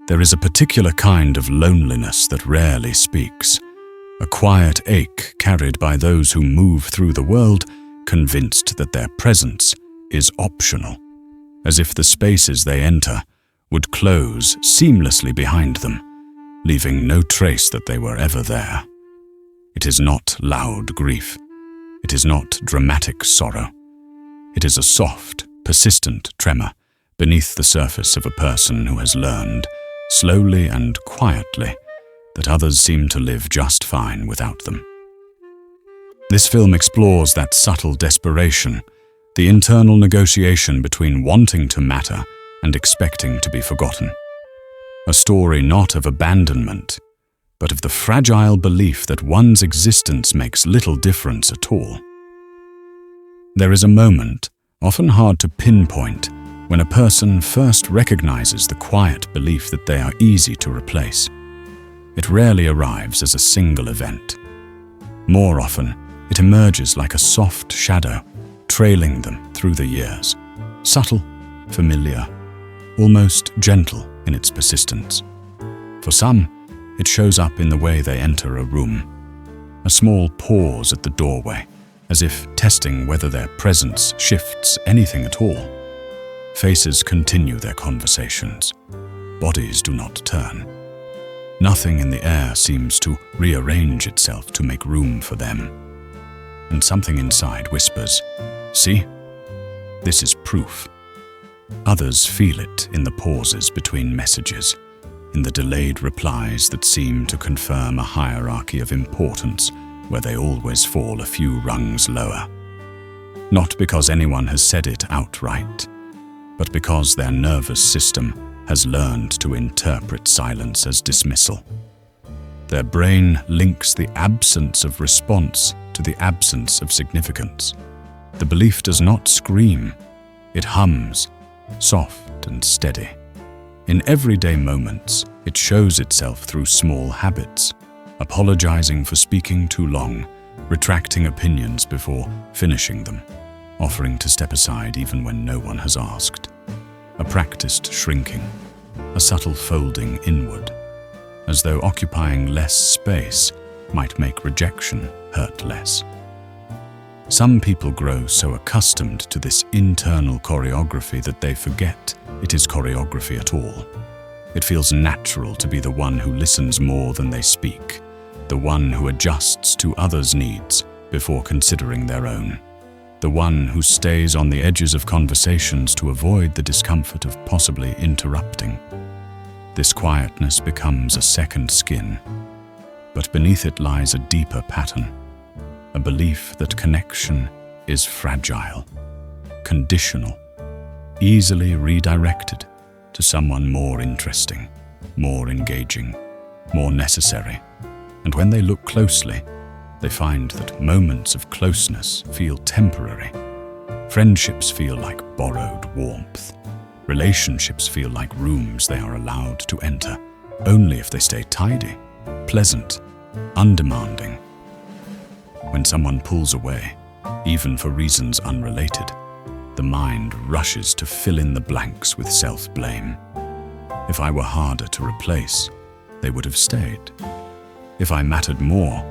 There is a particular kind of loneliness that rarely speaks, a quiet ache carried by those who move through the world, convinced that their presence is optional, as if the spaces they enter would close seamlessly behind them, leaving no trace that they were ever there. It is not loud grief. It is not dramatic sorrow. It is a soft, persistent tremor beneath the surface of a person who has learned, slowly and quietly, that others seem to live just fine without them. This film explores that subtle desperation, the internal negotiation between wanting to matter and expecting to be forgotten. A story not of abandonment, but of the fragile belief that one's existence makes little difference at all. There is a moment, often hard to pinpoint, when a person first recognizes the quiet belief that they are easy to replace. It rarely arrives as a single event. More often, it emerges like a soft shadow, trailing them through the years, subtle, familiar, almost gentle in its persistence. For some, it shows up in the way they enter a room, a small pause at the doorway, as if testing whether their presence shifts anything at all. Faces continue their conversations. Bodies do not turn. Nothing in the air seems to rearrange itself to make room for them. And something inside whispers, "See? This is proof." Others feel it in the pauses between messages, in the delayed replies that seem to confirm a hierarchy of importance where they always fall a few rungs lower. Not because anyone has said it outright, but because their nervous system has learned to interpret silence as dismissal. Their brain links the absence of response to the absence of significance. The belief does not scream, it hums, soft and steady. In everyday moments, it shows itself through small habits, apologizing for speaking too long, retracting opinions before finishing them, offering to step aside even when no one has asked. A practiced shrinking, a subtle folding inward, as though occupying less space might make rejection hurt less. Some people grow so accustomed to this internal choreography that they forget it is choreography at all. It feels natural to be the one who listens more than they speak, the one who adjusts to others' needs before considering their own, the one who stays on the edges of conversations to avoid the discomfort of possibly interrupting. This quietness becomes a second skin, but beneath it lies a deeper pattern, a belief that connection is fragile, conditional, easily redirected to someone more interesting, more engaging, more necessary. And when they look closely, they find that moments of closeness feel temporary. Friendships feel like borrowed warmth. Relationships feel like rooms they are allowed to enter only if they stay tidy, pleasant, undemanding. When someone pulls away, even for reasons unrelated, the mind rushes to fill in the blanks with self-blame. If I were harder to replace, they would have stayed. If I mattered more,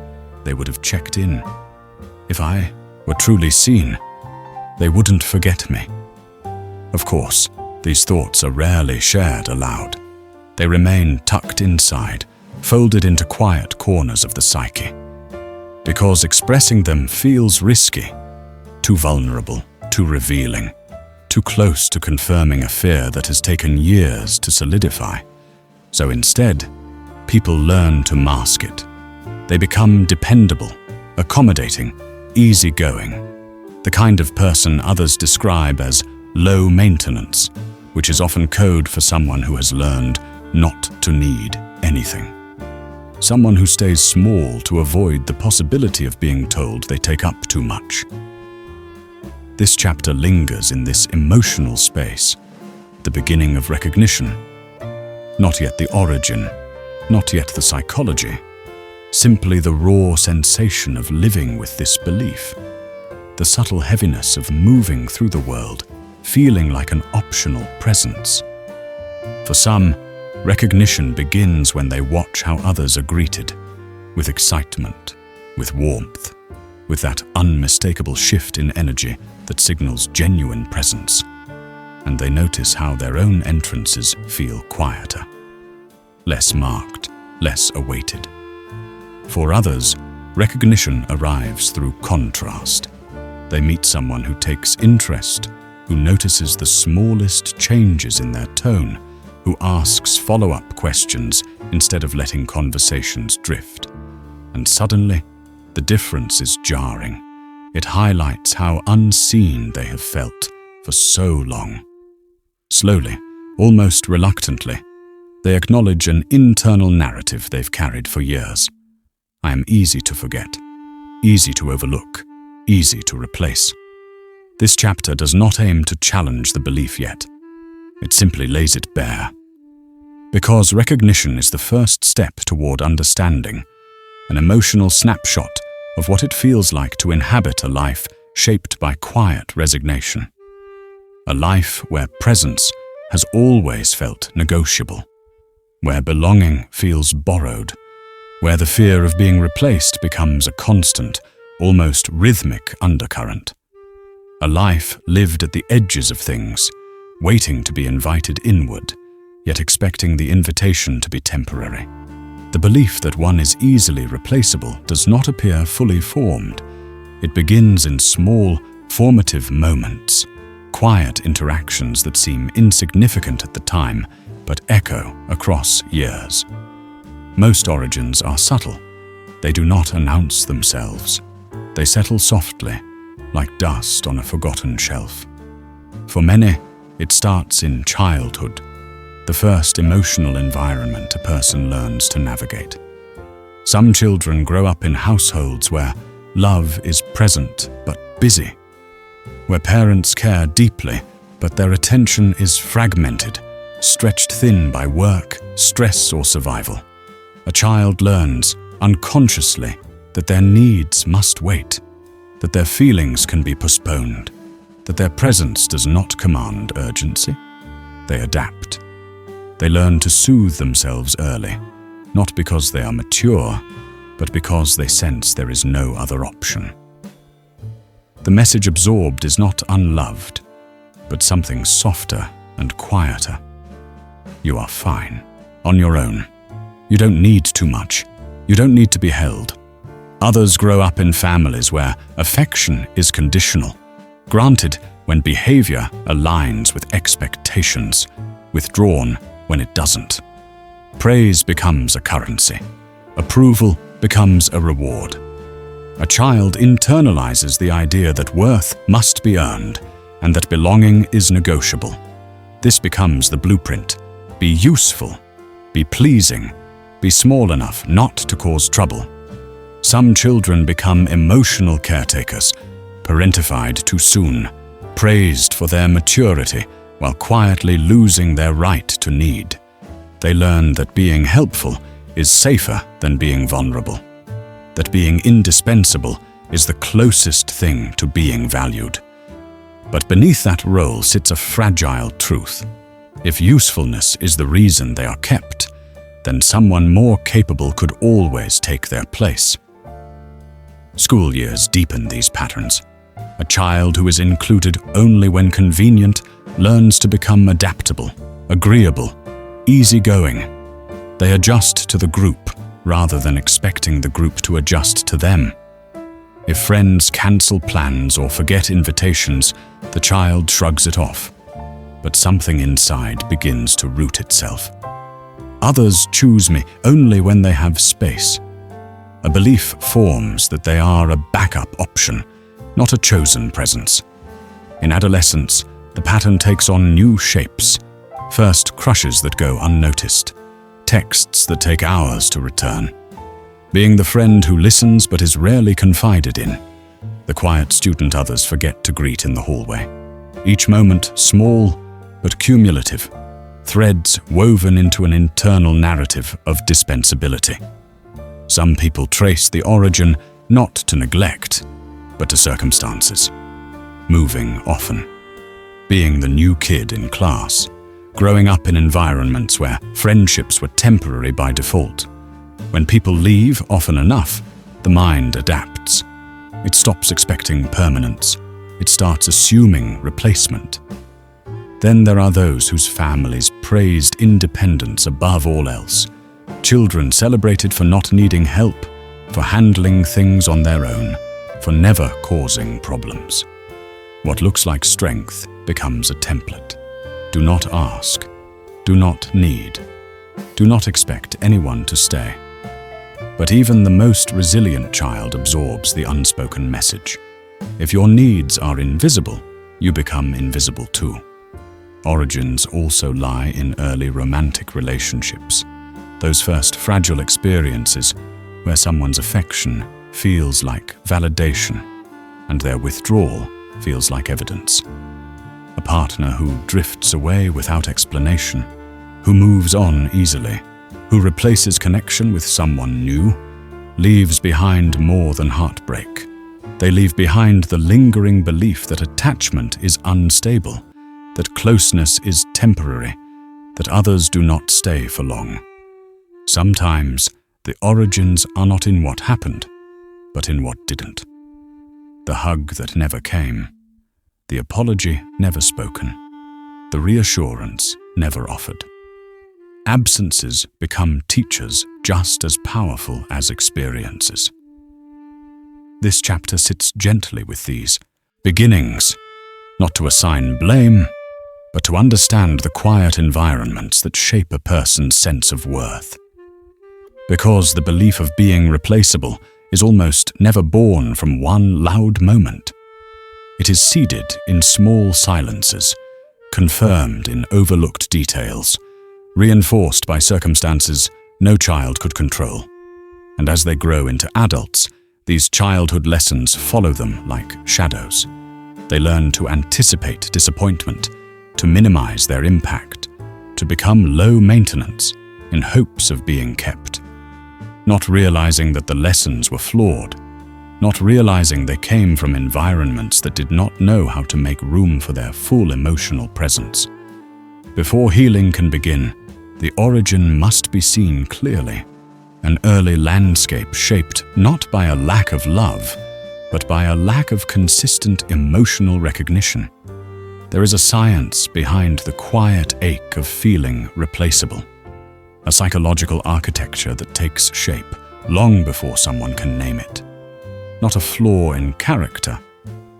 they would have checked in. If I were truly seen, they wouldn't forget me. Of course, these thoughts are rarely shared aloud. They remain tucked inside, folded into quiet corners of the psyche. Because expressing them feels risky, too vulnerable, too revealing, too close to confirming a fear that has taken years to solidify. So instead, people learn to mask it. They become dependable, accommodating, easygoing, the kind of person others describe as low maintenance, which is often code for someone who has learned not to need anything. Someone who stays small to avoid the possibility of being told they take up too much. This chapter lingers in this emotional space, the beginning of recognition. Not yet the origin, not yet the psychology, simply the raw sensation of living with this belief, the subtle heaviness of moving through the world, feeling like an optional presence. For some, Recognition begins when they watch how others are greeted, with excitement, with warmth, with that unmistakable shift in energy that signals genuine presence, and they notice how their own entrances feel quieter, less marked, less awaited. For others, recognition arrives through contrast. They meet someone who takes interest, who notices the smallest changes in their tone, who asks follow-up questions instead of letting conversations drift. And suddenly, the difference is jarring. It highlights how unseen they have felt for so long. Slowly, almost reluctantly, they acknowledge an internal narrative they've carried for years. I am easy to forget, easy to overlook, easy to replace. This chapter does not aim to challenge the belief yet. It simply lays it bare. Because recognition is the first step toward understanding, an emotional snapshot of what it feels like to inhabit a life shaped by quiet resignation. A life where presence has always felt negotiable, where belonging feels borrowed, where the fear of being replaced becomes a constant, almost rhythmic undercurrent. A life lived at the edges of things, waiting to be invited inward, yet expecting the invitation to be temporary. The belief that one is easily replaceable does not appear fully formed. It begins in small, formative moments, quiet interactions that seem insignificant at the time, but echo across years. Most origins are subtle. They do not announce themselves. They settle softly, like dust on a forgotten shelf. For many, it starts in childhood, the first emotional environment a person learns to navigate. Some children grow up in households where love is present but busy, where parents care deeply but their attention is fragmented, stretched thin by work, stress, or survival. A child learns, unconsciously, that their needs must wait, that their feelings can be postponed, that their presence does not command urgency. They adapt. They learn to soothe themselves early, not because they are mature, but because they sense there is no other option. The message absorbed is not unloved, but something softer and quieter. You are fine, on your own. You don't need too much. You don't need to be held. Others grow up in families where affection is conditional, granted when behavior aligns with expectations, withdrawn when it doesn't. Praise becomes a currency. Approval becomes a reward. A child internalizes the idea that worth must be earned and that belonging is negotiable. This becomes the blueprint. Be useful, be pleasing, be small enough not to cause trouble. Some children become emotional caretakers, parentified too soon, praised for their maturity while quietly losing their right to need. They learn that being helpful is safer than being vulnerable, that being indispensable is the closest thing to being valued. But beneath that role sits a fragile truth. If usefulness is the reason they are kept, then someone more capable could always take their place. School years deepen these patterns. A child who is included only when convenient learns to become adaptable, agreeable, easygoing. They adjust to the group rather than expecting the group to adjust to them. If friends cancel plans or forget invitations, the child shrugs it off. But something inside begins to root itself. Others choose me only when they have space. A belief forms that they are a backup option, not a chosen presence. In adolescence, the pattern takes on new shapes. First, crushes that go unnoticed, texts that take hours to return, being the friend who listens but is rarely confided in, the quiet student others forget to greet in the hallway. Each moment small but cumulative, threads woven into an internal narrative of dispensability. Some people trace the origin not to neglect, but to circumstances. Moving often, being the new kid in class, growing up in environments where friendships were temporary by default. When people leave often enough, the mind adapts. It stops expecting permanence. It starts assuming replacement. Then there are those whose families praised independence above all else. Children celebrated for not needing help, for handling things on their own, for never causing problems. What looks like strength becomes a template. Do not ask. Do not need. Do not expect anyone to stay. But even the most resilient child absorbs the unspoken message. If your needs are invisible, you become invisible too. Origins also lie in early romantic relationships. Those first fragile experiences where someone's affection feels like validation and their withdrawal feels like evidence. A partner who drifts away without explanation, who moves on easily, who replaces connection with someone new, leaves behind more than heartbreak. They leave behind the lingering belief that attachment is unstable, that closeness is temporary, that others do not stay for long. Sometimes the origins are not in what happened, but in what didn't. The hug that never came, the apology never spoken, the reassurance never offered. Absences become teachers just as powerful as experiences. This chapter sits gently with these beginnings, not to assign blame, but to understand the quiet environments that shape a person's sense of worth. Because the belief of being replaceable is almost never born from one loud moment. It is seeded in small silences, confirmed in overlooked details, reinforced by circumstances no child could control. And as they grow into adults, these childhood lessons follow them like shadows. They learn to anticipate disappointment, to minimize their impact, to become low maintenance in hopes of being kept. Not realizing that the lessons were flawed, not realizing they came from environments that did not know how to make room for their full emotional presence. Before healing can begin, the origin must be seen clearly. An early landscape shaped not by a lack of love, but by a lack of consistent emotional recognition. There is a science behind the quiet ache of feeling replaceable, a psychological architecture that takes shape long before someone can name it. Not a flaw in character,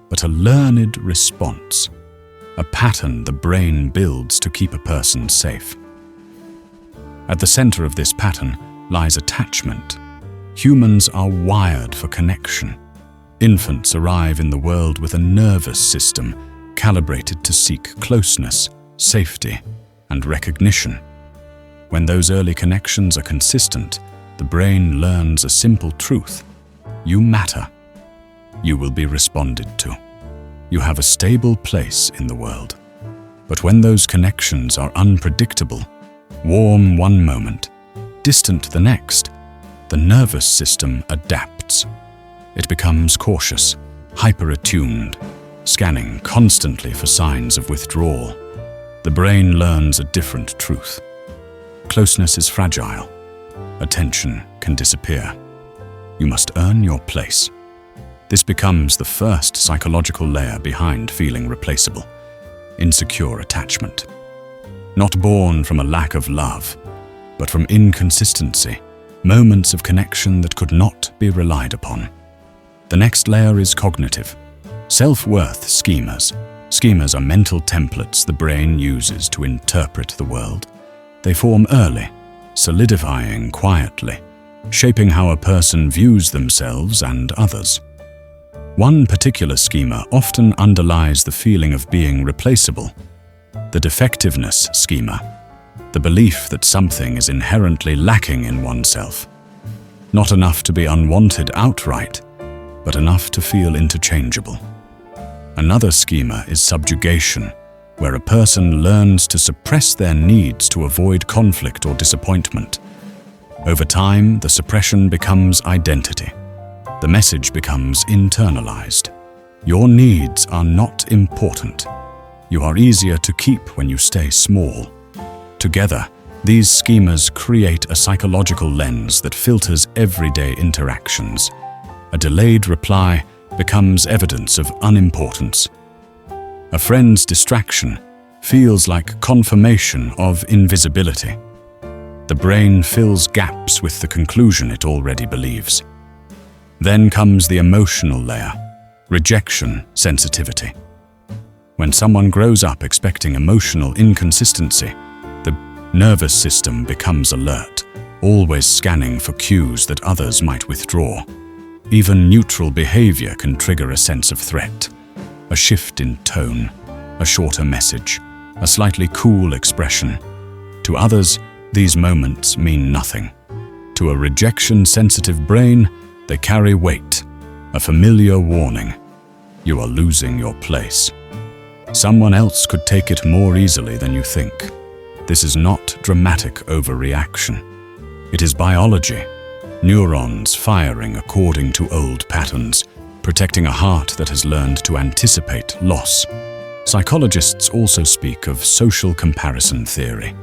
but a learned response, a pattern the brain builds to keep a person safe. At the center of this pattern lies attachment. Humans are wired for connection. Infants arrive in the world with a nervous system calibrated to seek closeness, safety, and recognition. When those early connections are consistent, the brain learns a simple truth. You matter. You will be responded to. You have a stable place in the world. But when those connections are unpredictable, warm one moment, distant the next, the nervous system adapts. It becomes cautious, hyper-attuned, scanning constantly for signs of withdrawal. The brain learns a different truth. Closeness is fragile. Attention can disappear. You must earn your place. This becomes the first psychological layer behind feeling replaceable. Insecure attachment. Not born from a lack of love, but from inconsistency, moments of connection that could not be relied upon. The next layer is cognitive. Self-worth schemas. Schemas are mental templates the brain uses to interpret the world. They form early, solidifying quietly, shaping how a person views themselves and others. One particular schema often underlies the feeling of being replaceable: the defectiveness schema, the belief that something is inherently lacking in oneself. Not enough to be unwanted outright, but enough to feel interchangeable. Another schema is subjugation, where a person learns to suppress their needs to avoid conflict or disappointment. Over time, the suppression becomes identity. The message becomes internalized. Your needs are not important. You are easier to keep when you stay small. Together, these schemas create a psychological lens that filters everyday interactions. A delayed reply becomes evidence of unimportance. A friend's distraction feels like confirmation of invisibility. The brain fills gaps with the conclusion it already believes. Then comes the emotional layer, rejection sensitivity. When someone grows up expecting emotional inconsistency, the nervous system becomes alert, always scanning for cues that others might withdraw. Even neutral behavior can trigger a sense of threat. A shift in tone, a shorter message, a slightly cool expression. To others, these moments mean nothing. To a rejection-sensitive brain, they carry weight, a familiar warning. You are losing your place. Someone else could take it more easily than you think. This is not dramatic overreaction. It is biology, neurons firing according to old patterns, protecting a heart that has learned to anticipate loss. Psychologists also speak of social comparison theory.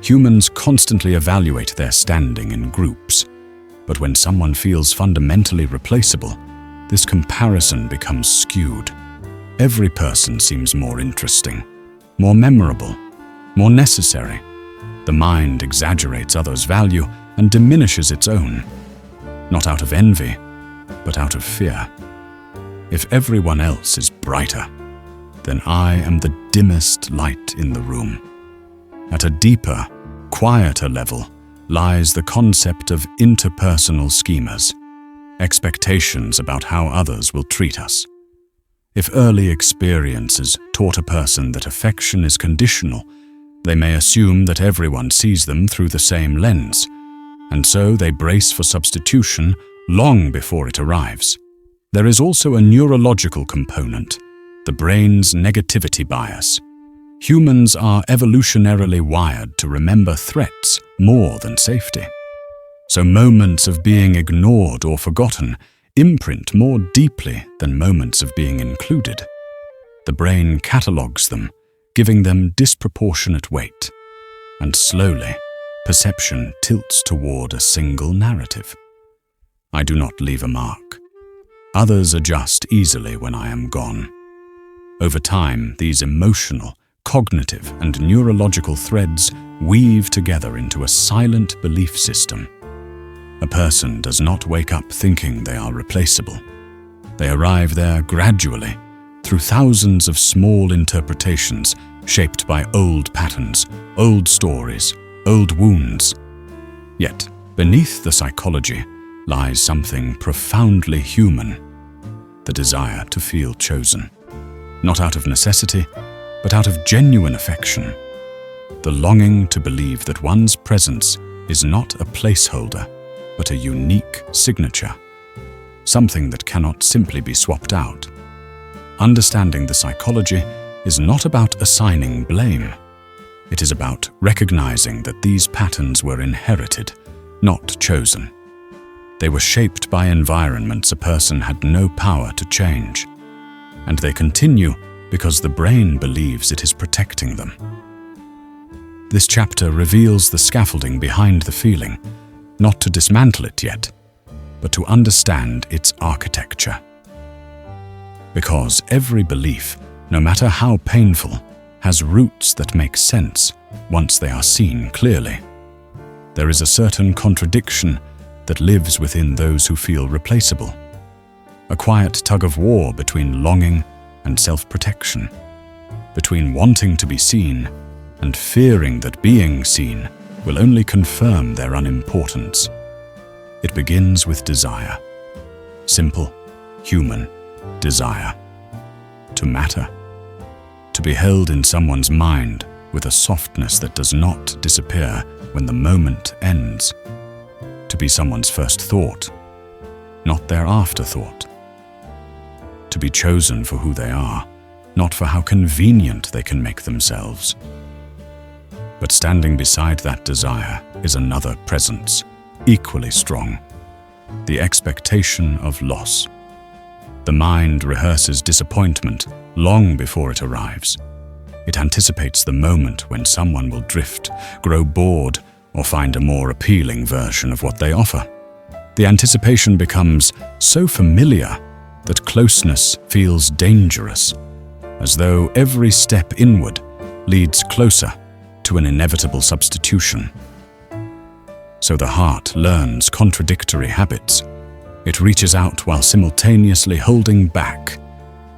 Humans constantly evaluate their standing in groups. But when someone feels fundamentally replaceable, this comparison becomes skewed. Every person seems more interesting, more memorable, more necessary. The mind exaggerates others' value and diminishes its own, not out of envy, but out of fear. If everyone else is brighter, then I am the dimmest light in the room. At a deeper, quieter level lies the concept of interpersonal schemas, expectations about how others will treat us. If early experiences taught a person that affection is conditional, they may assume that everyone sees them through the same lens, and so they brace for substitution long before it arrives. There is also a neurological component, the brain's negativity bias. Humans are evolutionarily wired to remember threats more than safety. So moments of being ignored or forgotten imprint more deeply than moments of being included. The brain catalogues them, giving them disproportionate weight. And slowly, perception tilts toward a single narrative. I do not leave a mark. Others adjust easily when I am gone. Over time, these emotional, cognitive, and neurological threads weave together into a silent belief system. A person does not wake up thinking they are replaceable. They arrive there gradually, through thousands of small interpretations shaped by old patterns, old stories, old wounds. Yet, beneath the psychology lies something profoundly human, the desire to feel chosen. Not out of necessity, but out of genuine affection. The longing to believe that one's presence is not a placeholder, but a unique signature, something that cannot simply be swapped out. Understanding the psychology is not about assigning blame. It is about recognizing that these patterns were inherited, not chosen. They were shaped by environments a person had no power to change, and they continue because the brain believes it is protecting them. This chapter reveals the scaffolding behind the feeling, not to dismantle it yet, but to understand its architecture. Because every belief, no matter how painful, has roots that make sense once they are seen clearly. There is a certain contradiction that lives within those who feel replaceable, a quiet tug-of-war between longing and self-protection, between wanting to be seen and fearing that being seen will only confirm their unimportance. It begins with desire. Simple, human desire. To matter. To be held in someone's mind with a softness that does not disappear when the moment ends. To be someone's first thought, not their afterthought. To be chosen for who they are, not for how convenient they can make themselves. But standing beside that desire is another presence, equally strong, the expectation of loss. The mind rehearses disappointment long before it arrives. It anticipates the moment when someone will drift, grow bored, or find a more appealing version of what they offer. The anticipation becomes so familiar that closeness feels dangerous, as though every step inward leads closer to an inevitable substitution. So the heart learns contradictory habits. It reaches out while simultaneously holding back.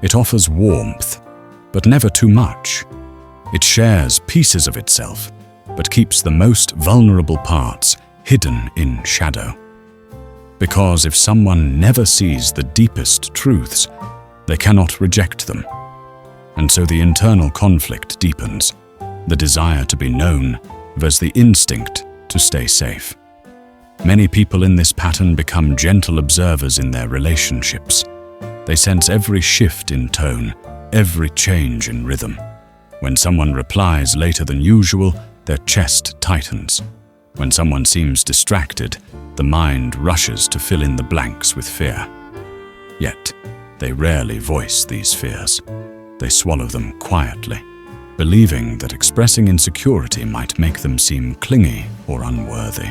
It offers warmth, but never too much. It shares pieces of itself, but keeps the most vulnerable parts hidden in shadow. Because if someone never sees the deepest truths, they cannot reject them. And so the internal conflict deepens, the desire to be known versus the instinct to stay safe. Many people in this pattern become gentle observers in their relationships. They sense every shift in tone, every change in rhythm. When someone replies later than usual, their chest tightens. When someone seems distracted, the mind rushes to fill in the blanks with fear. Yet, they rarely voice these fears. They swallow them quietly, believing that expressing insecurity might make them seem clingy or unworthy.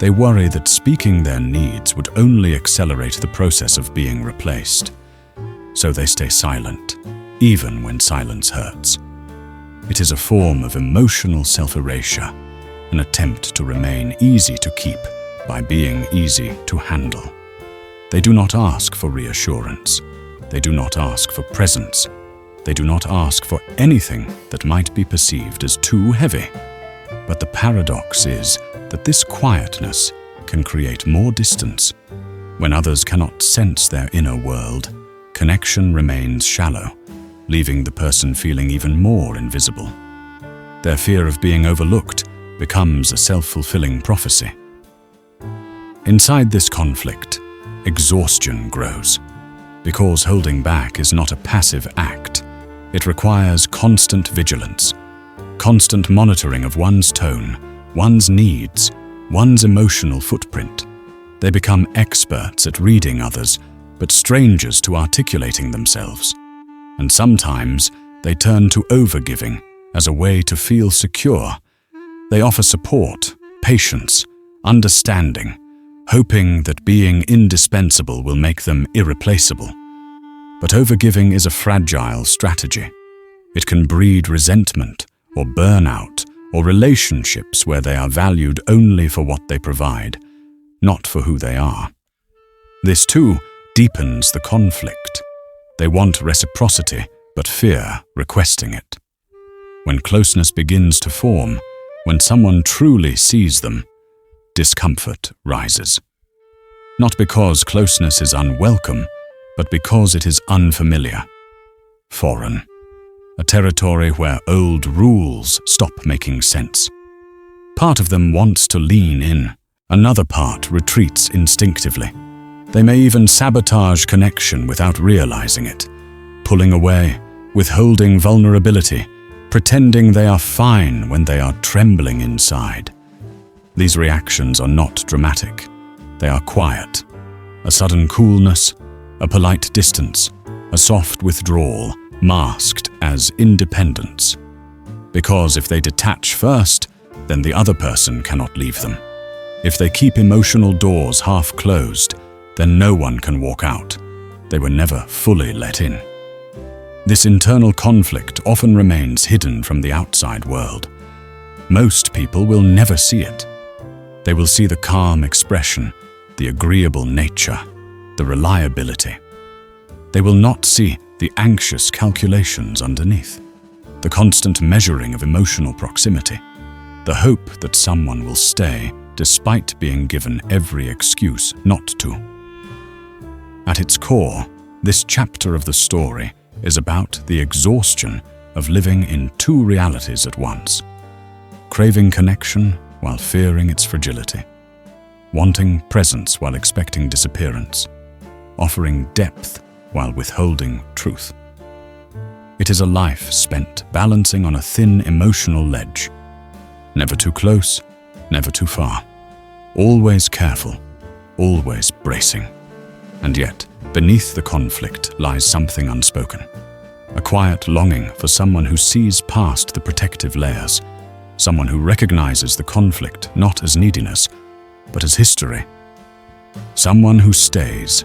They worry that speaking their needs would only accelerate the process of being replaced. So they stay silent, even when silence hurts. It is a form of emotional self-erasure, an attempt to remain easy to keep by being easy to handle. They do not ask for reassurance. They do not ask for presence. They do not ask for anything that might be perceived as too heavy. But the paradox is that this quietness can create more distance. When others cannot sense their inner world, connection remains shallow, leaving the person feeling even more invisible. Their fear of being overlooked becomes a self-fulfilling prophecy. Inside this conflict, exhaustion grows. Because holding back is not a passive act, it requires constant vigilance, constant monitoring of one's tone, one's needs, one's emotional footprint. They become experts at reading others, but strangers to articulating themselves. And sometimes they turn to overgiving as a way to feel secure. They offer support, patience, understanding, hoping that being indispensable will make them irreplaceable. But overgiving is a fragile strategy. It can breed resentment or burnout or relationships where they are valued only for what they provide, not for who they are. This too deepens the conflict. They want reciprocity, but fear requesting it. When closeness begins to form, when someone truly sees them, discomfort rises. Not because closeness is unwelcome, but because it is unfamiliar, foreign, a territory where old rules stop making sense. Part of them wants to lean in, another part retreats instinctively. They may even sabotage connection without realizing it, pulling away, withholding vulnerability, pretending they are fine when they are trembling inside. These reactions are not dramatic. They are quiet. A sudden coolness, a polite distance, a soft withdrawal, masked as independence. Because if they detach first, then the other person cannot leave them. If they keep emotional doors half closed, then no one can walk out. They were never fully let in. This internal conflict often remains hidden from the outside world. Most people will never see it. They will see the calm expression, the agreeable nature, the reliability. They will not see the anxious calculations underneath, the constant measuring of emotional proximity, the hope that someone will stay despite being given every excuse not to. At its core, this chapter of the story is about the exhaustion of living in two realities at once, craving connection while fearing its fragility, wanting presence while expecting disappearance, offering depth while withholding truth. It is a life spent balancing on a thin emotional ledge, never too close, never too far, always careful, always bracing. And yet, beneath the conflict lies something unspoken, a quiet longing for someone who sees past the protective layers, someone who recognizes the conflict not as neediness, but as history. Someone who stays.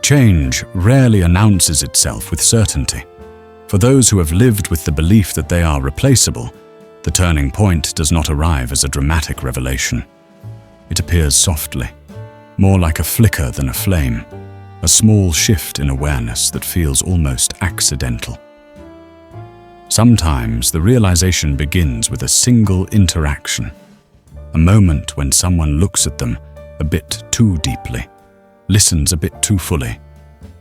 Change rarely announces itself with certainty. For those who have lived with the belief that they are replaceable, the turning point does not arrive as a dramatic revelation. It appears softly, more like a flicker than a flame, a small shift in awareness that feels almost accidental. Sometimes the realization begins with a single interaction, a moment when someone looks at them a bit too deeply, listens a bit too fully,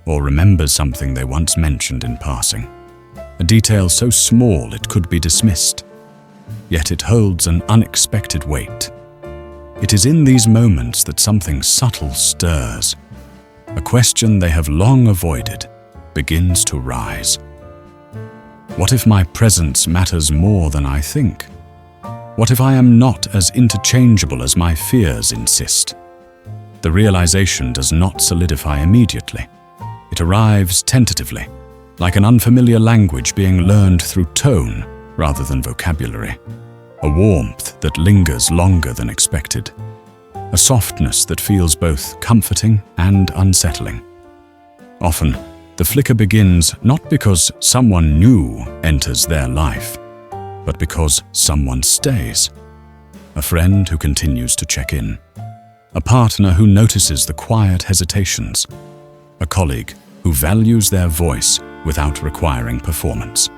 or remembers something they once mentioned in passing. A detail so small it could be dismissed, yet it holds an unexpected weight. It is in these moments that something subtle stirs. A question they have long avoided begins to rise. What if my presence matters more than I think? What if I am not as interchangeable as my fears insist? The realization does not solidify immediately. It arrives tentatively, like an unfamiliar language being learned through tone rather than vocabulary. A warmth that lingers longer than expected. A softness that feels both comforting and unsettling. Often, the flicker begins not because someone new enters their life, but because someone stays. A friend who continues to check in. A partner who notices the quiet hesitations. A colleague who values their voice without requiring performance.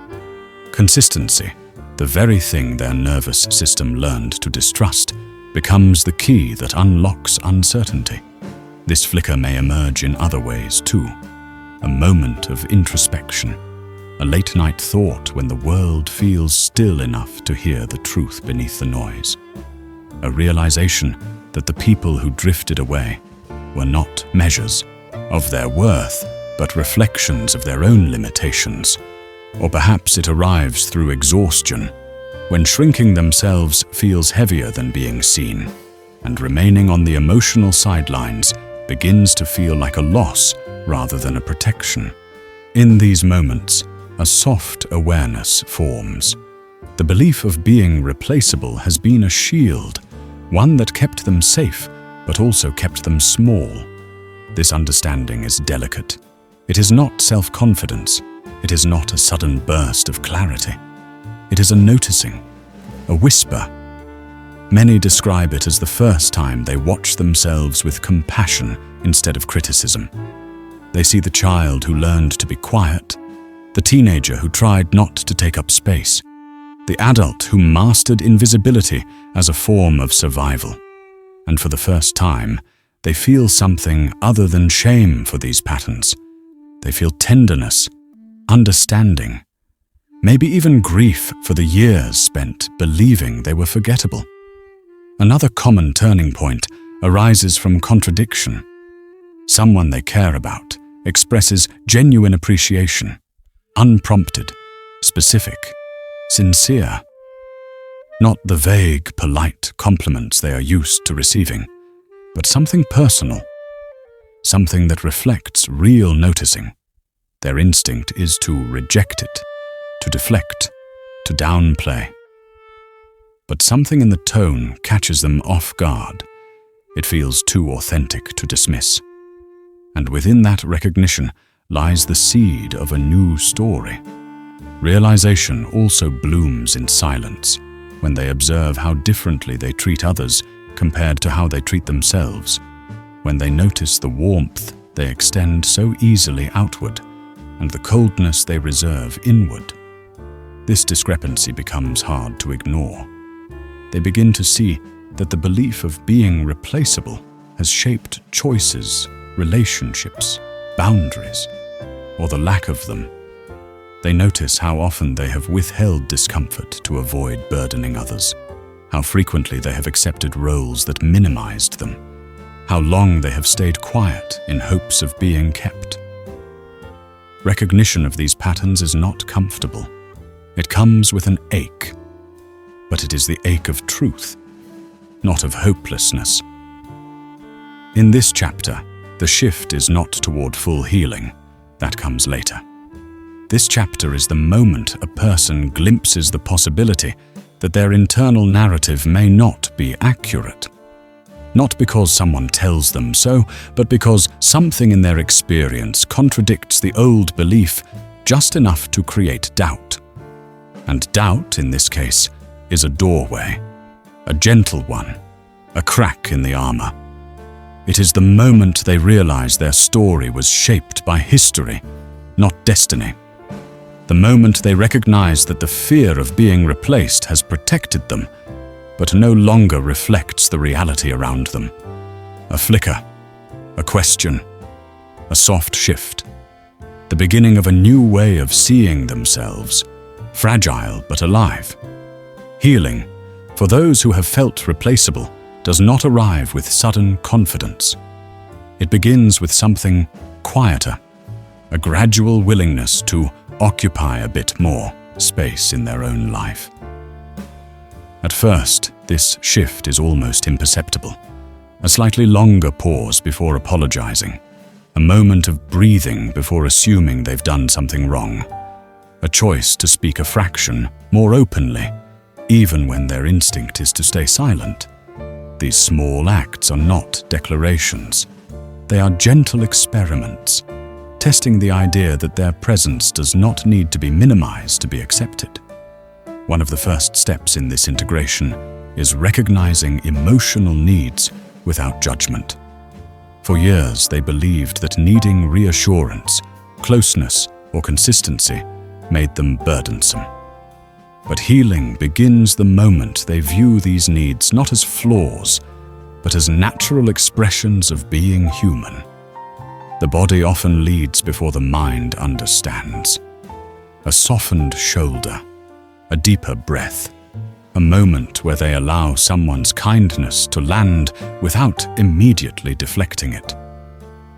Consistency, the very thing their nervous system learned to distrust, becomes the key that unlocks uncertainty. This flicker may emerge in other ways too. A moment of introspection, a late-night thought when the world feels still enough to hear the truth beneath the noise. A realization that the people who drifted away were not measures of their worth, but reflections of their own limitations. Or perhaps it arrives through exhaustion, when shrinking themselves feels heavier than being seen, and remaining on the emotional sidelines begins to feel like a loss rather than a protection. In these moments, a soft awareness forms. The belief of being replaceable has been a shield, one that kept them safe, but also kept them small. This understanding is delicate. It is not self-confidence. It is not a sudden burst of clarity. It is a noticing, a whisper. Many describe it as the first time they watch themselves with compassion instead of criticism. They see the child who learned to be quiet, the teenager who tried not to take up space, the adult who mastered invisibility as a form of survival. And for the first time, they feel something other than shame for these patterns. They feel tenderness, understanding, maybe even grief for the years spent believing they were forgettable. Another common turning point arises from contradiction. Someone they care about expresses genuine appreciation, unprompted, specific, sincere. Not the vague, polite compliments they are used to receiving, but something personal, something that reflects real noticing. Their instinct is to reject it, to deflect, to downplay. But something in the tone catches them off guard. It feels too authentic to dismiss. And within that recognition lies the seed of a new story. Realization also blooms in silence when they observe how differently they treat others compared to how they treat themselves, when they notice the warmth they extend so easily outward and the coldness they reserve inward. This discrepancy becomes hard to ignore. They begin to see that the belief of being replaceable has shaped choices, relationships, boundaries, or the lack of them. They notice how often they have withheld discomfort to avoid burdening others, how frequently they have accepted roles that minimized them, how long they have stayed quiet in hopes of being kept. Recognition of these patterns is not comfortable. It comes with an ache, but it is the ache of truth, not of hopelessness. In this chapter, the shift is not toward full healing. That comes later. This chapter is the moment a person glimpses the possibility that their internal narrative may not be accurate. Not because someone tells them so, but because something in their experience contradicts the old belief just enough to create doubt. And doubt, in this case, is a doorway, a gentle one, a crack in the armor. It is the moment they realize their story was shaped by history, not destiny. The moment they recognize that the fear of being replaced has protected them, but no longer reflects the reality around them. A flicker, a question, a soft shift, the beginning of a new way of seeing themselves, fragile but alive. Healing, for those who have felt replaceable, does not arrive with sudden confidence. It begins with something quieter, a gradual willingness to occupy a bit more space in their own life. At first, this shift is almost imperceptible. A slightly longer pause before apologizing, a moment of breathing before assuming they've done something wrong, a choice to speak a fraction more openly, even when their instinct is to stay silent. These small acts are not declarations. They are gentle experiments, testing the idea that their presence does not need to be minimized to be accepted. One of the first steps in this integration is recognizing emotional needs without judgment. For years, they believed that needing reassurance, closeness, or consistency made them burdensome. But healing begins the moment they view these needs not as flaws, but as natural expressions of being human. The body often leads before the mind understands. A softened shoulder, a deeper breath, a moment where they allow someone's kindness to land without immediately deflecting it.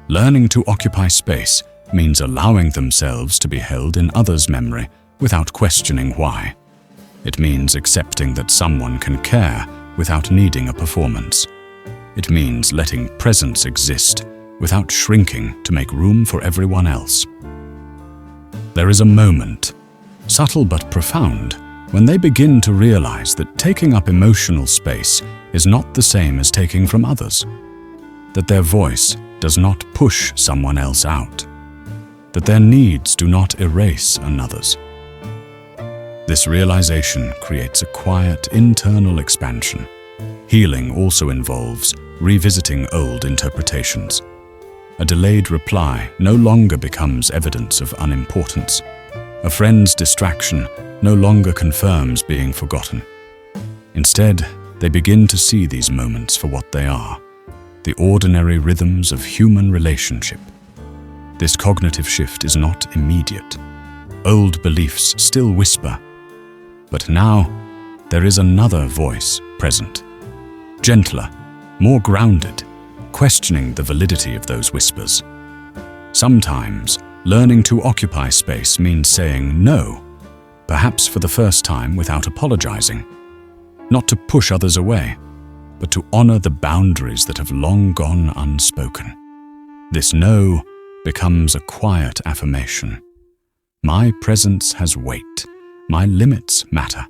Learning to occupy space means allowing themselves to be held in others' memory without questioning why. It means accepting that someone can care without needing a performance. It means letting presence exist without shrinking to make room for everyone else. There is a moment, subtle but profound, when they begin to realize that taking up emotional space is not the same as taking from others, that their voice does not push someone else out, that their needs do not erase another's. This realization creates a quiet internal expansion. Healing also involves revisiting old interpretations. A delayed reply no longer becomes evidence of unimportance. A friend's distraction no longer confirms being forgotten. Instead, they begin to see these moments for what they are, the ordinary rhythms of human relationship. This cognitive shift is not immediate. Old beliefs still whisper, but now there is another voice present, gentler, more grounded, questioning the validity of those whispers. Sometimes, learning to occupy space means saying no, perhaps for the first time without apologizing. Not to push others away, but to honor the boundaries that have long gone unspoken. This no becomes a quiet affirmation. My presence has weight. My limits matter.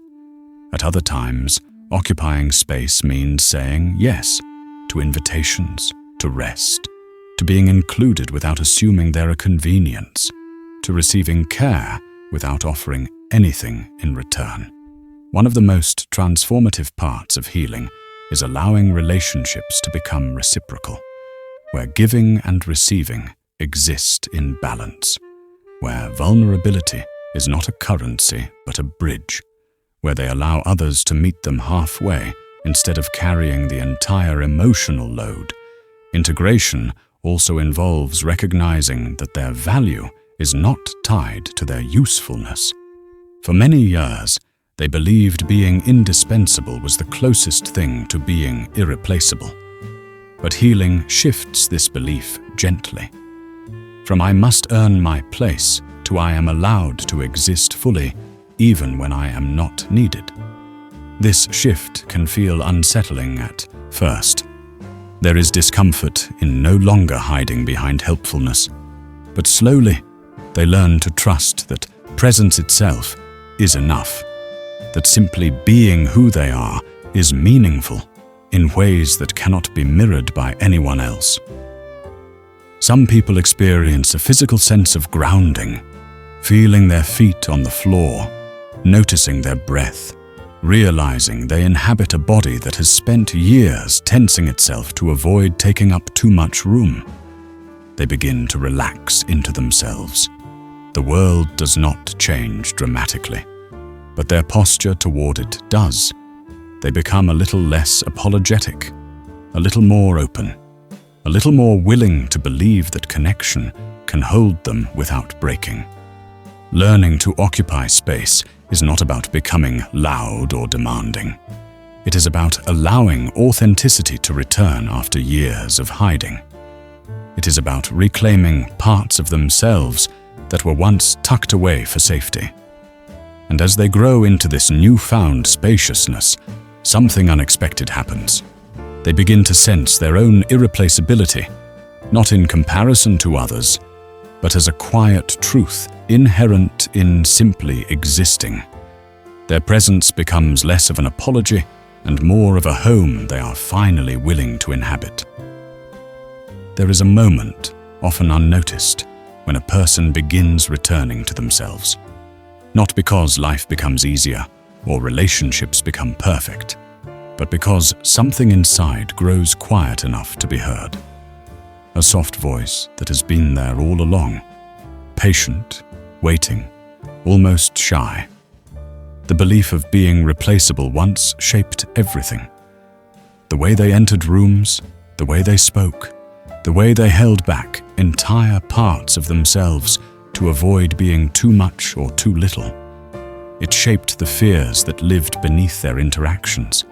At other times, occupying space means saying yes to invitations, to rest, to being included without assuming they're a convenience, to receiving care without offering anything in return. One of the most transformative parts of healing is allowing relationships to become reciprocal, where giving and receiving exist in balance, where vulnerability is not a currency but a bridge, where they allow others to meet them halfway instead of carrying the entire emotional load. Integration also involves recognizing that their value is not tied to their usefulness. For many years, they believed being indispensable was the closest thing to being irreplaceable. But healing shifts this belief gently. From I must earn my place to I am allowed to exist fully, even when I am not needed. This shift can feel unsettling at first. There is discomfort in no longer hiding behind helpfulness, but slowly they learn to trust that presence itself is enough, that simply being who they are is meaningful in ways that cannot be mirrored by anyone else. Some people experience a physical sense of grounding, feeling their feet on the floor, noticing their breath, realizing they inhabit a body that has spent years tensing itself to avoid taking up too much room. They begin to relax into themselves. The world does not change dramatically, but their posture toward it does. They become a little less apologetic, a little more open, a little more willing to believe that connection can hold them without breaking. Learning to occupy space is not about becoming loud or demanding. It is about allowing authenticity to return after years of hiding. It is about reclaiming parts of themselves that were once tucked away for safety. And as they grow into this newfound spaciousness, something unexpected happens. They begin to sense their own irreplaceability, not in comparison to others, but as a quiet truth inherent in simply existing. Their presence becomes less of an apology and more of a home they are finally willing to inhabit. There is a moment, often unnoticed, when a person begins returning to themselves. Not because life becomes easier or relationships become perfect, but because something inside grows quiet enough to be heard. A soft voice that has been there all along, patient, waiting, almost shy. The belief of being replaceable once shaped everything. The way they entered rooms, the way they spoke, the way they held back entire parts of themselves to avoid being too much or too little. It shaped the fears that lived beneath their interactions,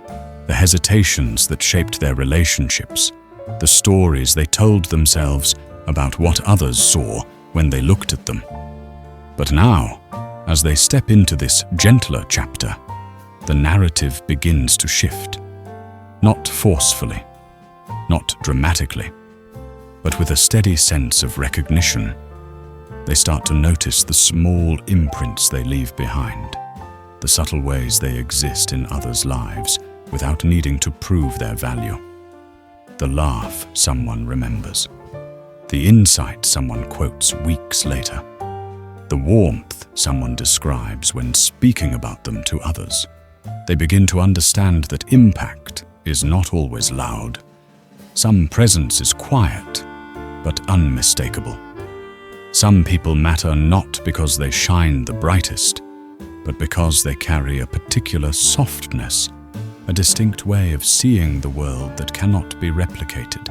the hesitations that shaped their relationships, the stories they told themselves about what others saw when they looked at them. But now, as they step into this gentler chapter, the narrative begins to shift. Not forcefully, not dramatically, but with a steady sense of recognition. They start to notice the small imprints they leave behind, the subtle ways they exist in others' lives without needing to prove their value. The laugh someone remembers, the insight someone quotes weeks later, the warmth someone describes when speaking about them to others. They begin to understand that impact is not always loud. Some presence is quiet, but unmistakable. Some people matter not because they shine the brightest, but because they carry a particular softness, a distinct way of seeing the world that cannot be replicated.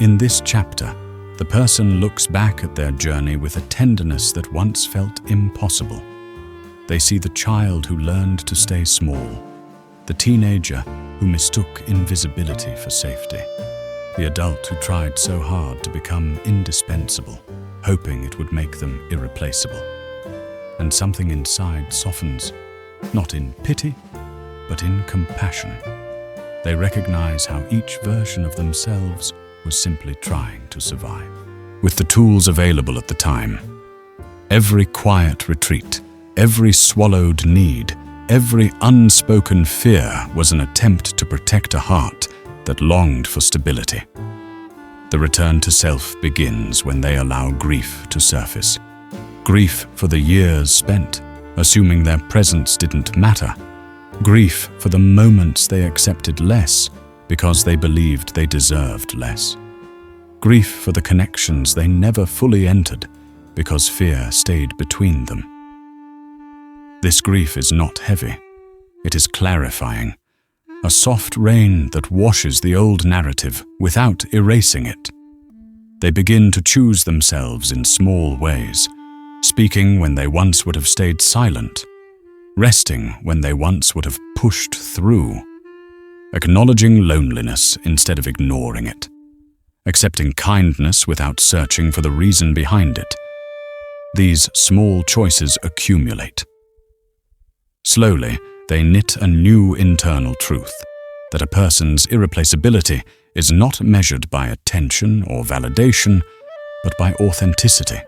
In this chapter, the person looks back at their journey with a tenderness that once felt impossible. They see the child who learned to stay small, the teenager who mistook invisibility for safety, the adult who tried so hard to become indispensable, hoping it would make them irreplaceable. And something inside softens, not in pity, but in compassion. They recognize how each version of themselves was simply trying to survive. With the tools available at the time, every quiet retreat, every swallowed need, every unspoken fear was an attempt to protect a heart that longed for stability. The return to self begins when they allow grief to surface. Grief for the years spent, assuming their presence didn't matter. Grief for the moments they accepted less because they believed they deserved less. Grief for the connections they never fully entered because fear stayed between them. This grief is not heavy. It is clarifying, a soft rain that washes the old narrative without erasing it. They begin to choose themselves in small ways, speaking when they once would have stayed silent, resting when they once would have pushed through, acknowledging loneliness instead of ignoring it, accepting kindness without searching for the reason behind it. These small choices accumulate. Slowly, they knit a new internal truth, that a person's irreplaceability is not measured by attention or validation, but by authenticity.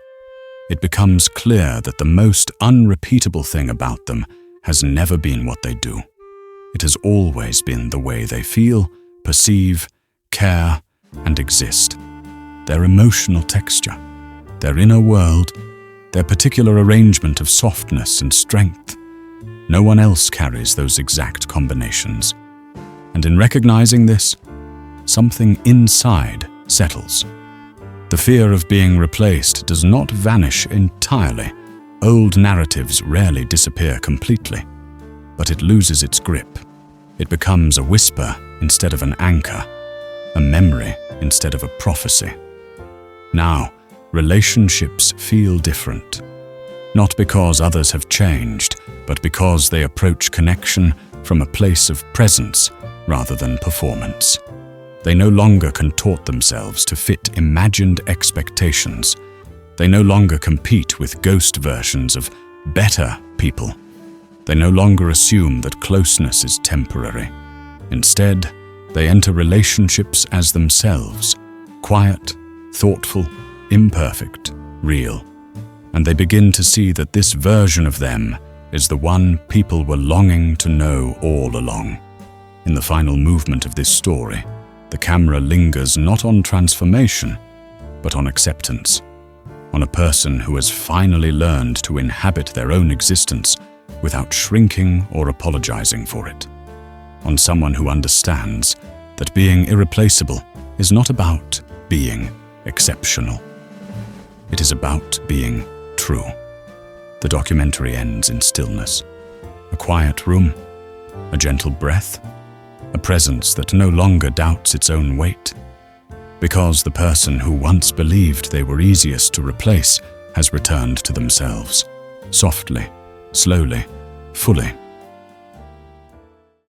it becomes clear that the most unrepeatable thing about them has never been what they do. It has always been the way they feel, perceive, care, and exist. Their emotional texture, their inner world, their particular arrangement of softness and strength. No one else carries those exact combinations. And in recognizing this, something inside settles. The fear of being replaced does not vanish entirely. Old narratives rarely disappear completely, but it loses its grip. It becomes a whisper instead of an anchor, a memory instead of a prophecy. Now, relationships feel different. Not because others have changed, but because they approach connection from a place of presence rather than performance. They no longer contort themselves to fit imagined expectations. They no longer compete with ghost versions of better people. They no longer assume that closeness is temporary. Instead, they enter relationships as themselves, quiet, thoughtful, imperfect, real. And they begin to see that this version of them is the one people were longing to know all along. In the final movement of this story, the camera lingers not on transformation, but on acceptance, on a person who has finally learned to inhabit their own existence without shrinking or apologizing for it, on someone who understands that being irreplaceable is not about being exceptional. It is about being true. The documentary ends in stillness, a quiet room, a gentle breath, a presence that no longer doubts its own weight, because the person who once believed they were easiest to replace has returned to themselves, softly, slowly, fully.